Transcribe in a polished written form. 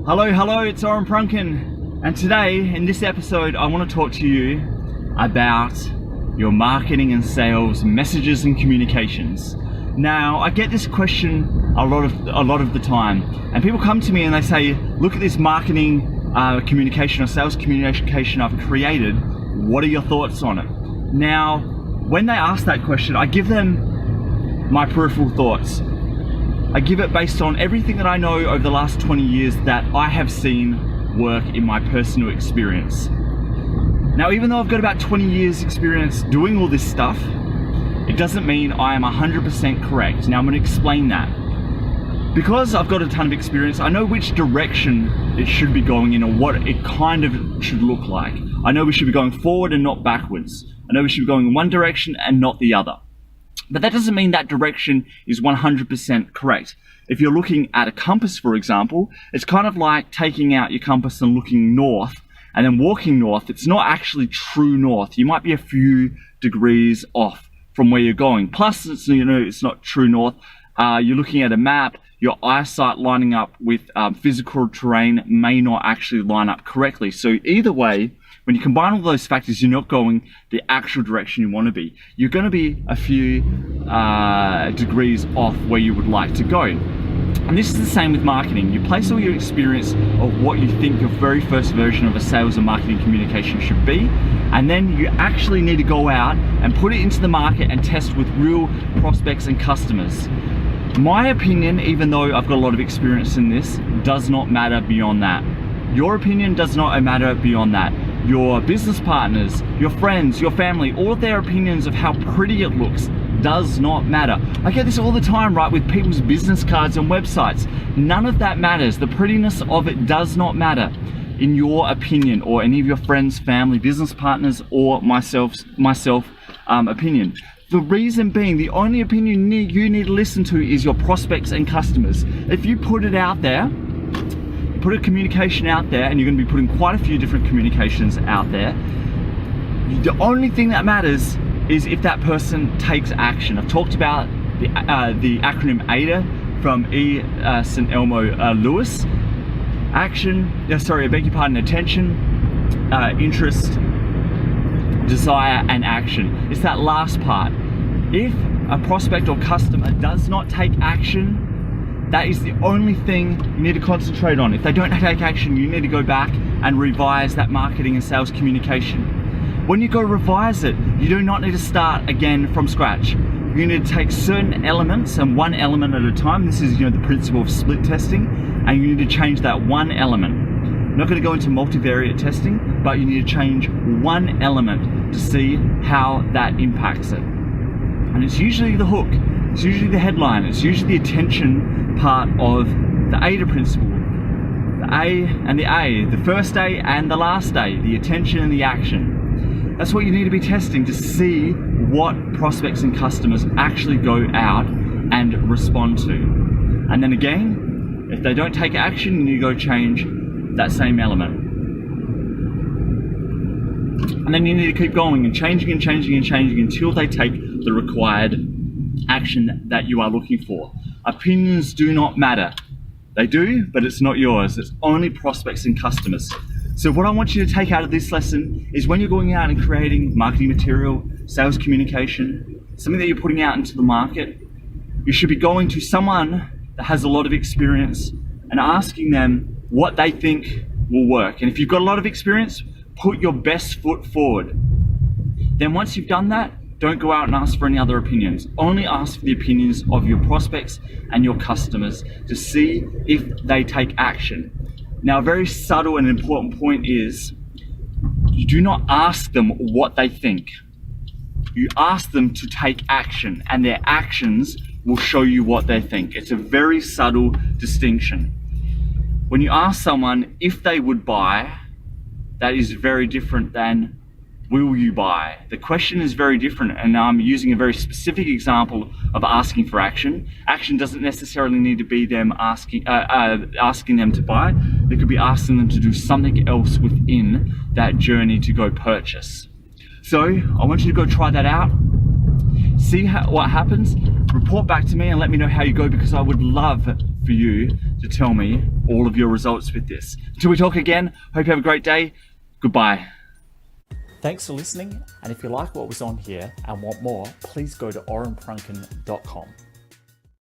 Hello, it's Oren Prunken, and today in this episode I want to talk to you about your marketing and sales messages and communications. Now, I get this question a lot of the time, and people come to me and they say, look at this marketing communication or sales communication I've created, what are your thoughts on it? Now, when they ask that question, I give them my peripheral thoughts. I give it based on everything that I know over the last 20 years that I have seen work in my personal experience. Now, even though I've got about 20 years experience doing all this stuff, it doesn't mean I am 100% correct. Now, I'm going to explain that. Because I've got a ton of experience, I know which direction it should be going in or what it kind of should look like. I know we should be going forward and not backwards. I know we should be going in one direction and not the other. But that doesn't mean that direction is 100% correct. If you're looking at a compass, for example, it's kind of like taking out your compass and looking north and then walking north. It's not actually true north. You might be a few degrees off from where you're going. Plus, it's not true north. You're looking at a map. Your eyesight lining up with physical terrain may not actually line up correctly. So either way, when you combine all those factors, you're not going the actual direction you want to be. You're going to be a few degrees off where you would like to go. And this is the same with marketing. You place all your experience of what you think your very first version of a sales and marketing communication should be, and then you actually need to go out and put it into the market and test with real prospects and customers. My opinion, even though I've got a lot of experience in this, does not matter beyond that. Your opinion does not matter beyond that. Your business partners, your friends, your family, all of their opinions of how pretty it looks does not matter. I get this all the time, right, with people's business cards and websites. None of that matters. The prettiness of it does not matter in your opinion or any of your friends, family, business partners, or myself opinion. The reason being, the only opinion you need to listen to is your prospects and customers. If you put it out there, put a communication out there, and you're going to be putting quite a few different communications out there, the only thing that matters is if that person takes action. I've talked about the acronym AIDA from E. St. Elmo Lewis. Attention, interest, desire, and action. It's that last part. If a prospect or customer does not take action, that is the only thing you need to concentrate on. If they don't take action, you need to go back and revise that marketing and sales communication. When you go revise it, you do not need to start again from scratch. You need to take certain elements and one element at a time. This is the principle of split testing, and you need to change that one element. I'm not going to go into multivariate testing, but you need to change one element to see how that impacts it. And it's usually the hook, it's usually the headline, it's usually the attention part of the AIDA principle. The A and the A, the first A and the last A, the attention and the action. That's what you need to be testing to see what prospects and customers actually go out and respond to. And then again, if they don't take action, you need to go change that same element. And then you need to keep going and changing until they take the required action that you are looking for. Opinions do not matter. They do, but it's not yours. It's only prospects and customers. So what I want you to take out of this lesson is when you're going out and creating marketing material, sales communication, something that you're putting out into the market, you should be going to someone that has a lot of experience and asking them what they think will work. And if you've got a lot of experience, put your best foot forward. Then once you've done that, don't go out and ask for any other opinions. Only ask for the opinions of your prospects and your customers to see if they take action. Now, a very subtle and important point is you do not ask them what they think. You ask them to take action, and their actions will show you what they think. It's a very subtle distinction. When you ask someone if they would buy, that is very different than will you buy. The question is very different, and I'm using a very specific example of asking for action. Action doesn't necessarily need to be them asking them to buy. It could be asking them to do something else within that journey to go purchase. So I want you to go try that out, see what happens, report back to me and let me know how you go, because I would love for you to tell me all of your results with this. Until we talk again, hope you have a great day. Goodbye. Thanks for listening, and if you like what was on here and want more, please go to orenprunken.com.